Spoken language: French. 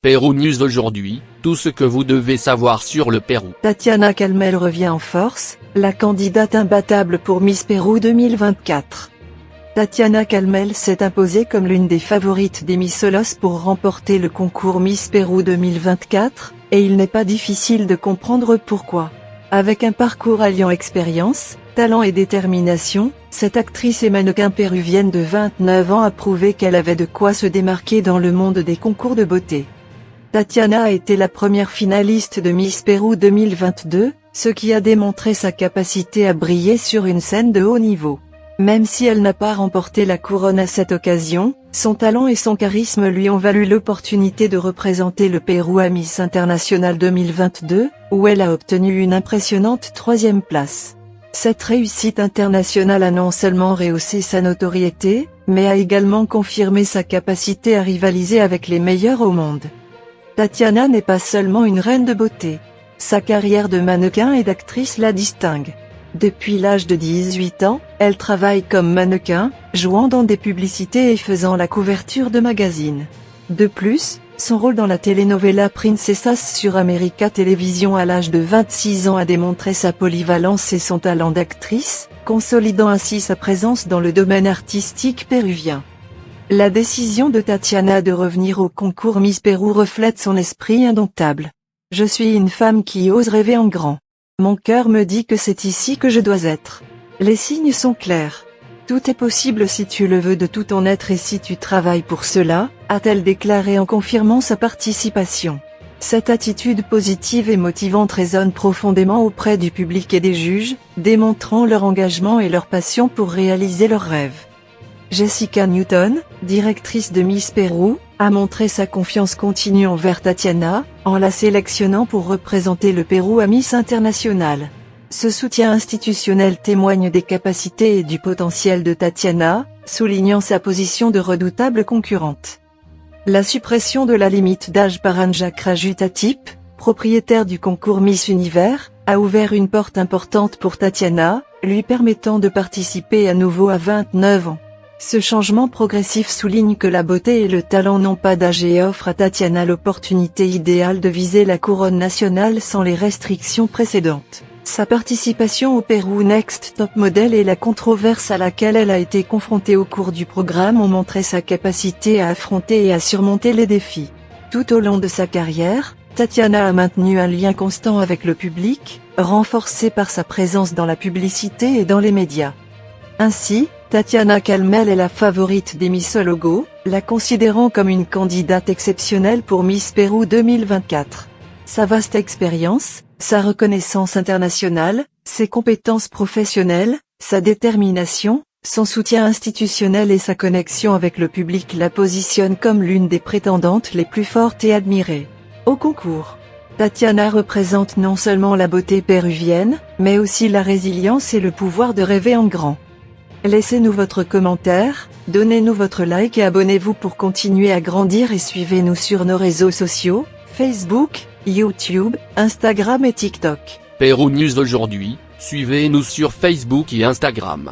Pérou News aujourd'hui, tout ce que vous devez savoir sur le Pérou. Tatiana Calmel revient en force, la candidate imbattable pour Miss Pérou 2024. Tatiana Calmel s'est imposée comme l'une des favorites des Miss Solos pour remporter le concours Miss Pérou 2024, et il n'est pas difficile de comprendre pourquoi. Avec un parcours alliant expérience, talent et détermination, cette actrice et mannequin péruvienne de 29 ans a prouvé qu'elle avait de quoi se démarquer dans le monde des concours de beauté. Tatiana a été la première finaliste de Miss Pérou 2022, ce qui a démontré sa capacité à briller sur une scène de haut niveau. Même si elle n'a pas remporté la couronne à cette occasion, son talent et son charisme lui ont valu l'opportunité de représenter le Pérou à Miss International 2022, où elle a obtenu une impressionnante 3e place. Cette réussite internationale a non seulement rehaussé sa notoriété, mais a également confirmé sa capacité à rivaliser avec les meilleurs au monde. Tatiana n'est pas seulement une reine de beauté. Sa carrière de mannequin et d'actrice la distingue. Depuis l'âge de 18 ans, elle travaille comme mannequin, jouant dans des publicités et faisant la couverture de magazines. De plus, son rôle dans la telenovela Princesas sur América Television à l'âge de 26 ans a démontré sa polyvalence et son talent d'actrice, consolidant ainsi sa présence dans le domaine artistique péruvien. La décision de Tatiana de revenir au concours Miss Pérou reflète son esprit indomptable. Je suis une femme qui ose rêver en grand. Mon cœur me dit que c'est ici que je dois être. Les signes sont clairs. Tout est possible si tu le veux de tout ton être et si tu travailles pour cela, a-t-elle déclaré en confirmant sa participation. Cette attitude positive et motivante résonne profondément auprès du public et des juges, démontrant leur engagement et leur passion pour réaliser leurs rêves. Jessica Newton, directrice de Miss Pérou, a montré sa confiance continue envers Tatiana, en la sélectionnant pour représenter le Pérou à Miss International. Ce soutien institutionnel témoigne des capacités et du potentiel de Tatiana, soulignant sa position de redoutable concurrente. La suppression de la limite d'âge par Anja Krajutatip, propriétaire du concours Miss Univers, a ouvert une porte importante pour Tatiana, lui permettant de participer à nouveau à 29 ans. Ce changement progressif souligne que la beauté et le talent n'ont pas d'âge et offre à Tatiana l'opportunité idéale de viser la couronne nationale sans les restrictions précédentes. Sa participation au Pérou Next Top Model et la controverse à laquelle elle a été confrontée au cours du programme ont montré sa capacité à affronter et à surmonter les défis. Tout au long de sa carrière, Tatiana a maintenu un lien constant avec le public, renforcé par sa présence dans la publicité et dans les médias. Ainsi, Tatiana Calmel est la favorite des Missologo, la considérant comme une candidate exceptionnelle pour Miss Pérou 2024. Sa vaste expérience, sa reconnaissance internationale, ses compétences professionnelles, sa détermination, son soutien institutionnel et sa connexion avec le public la positionnent comme l'une des prétendantes les plus fortes et admirées. Au concours, Tatiana représente non seulement la beauté péruvienne, mais aussi la résilience et le pouvoir de rêver en grand. Laissez-nous votre commentaire, donnez-nous votre like et abonnez-vous pour continuer à grandir et suivez-nous sur nos réseaux sociaux, Facebook, YouTube, Instagram et TikTok. Pérou News aujourd'hui, suivez-nous sur Facebook et Instagram.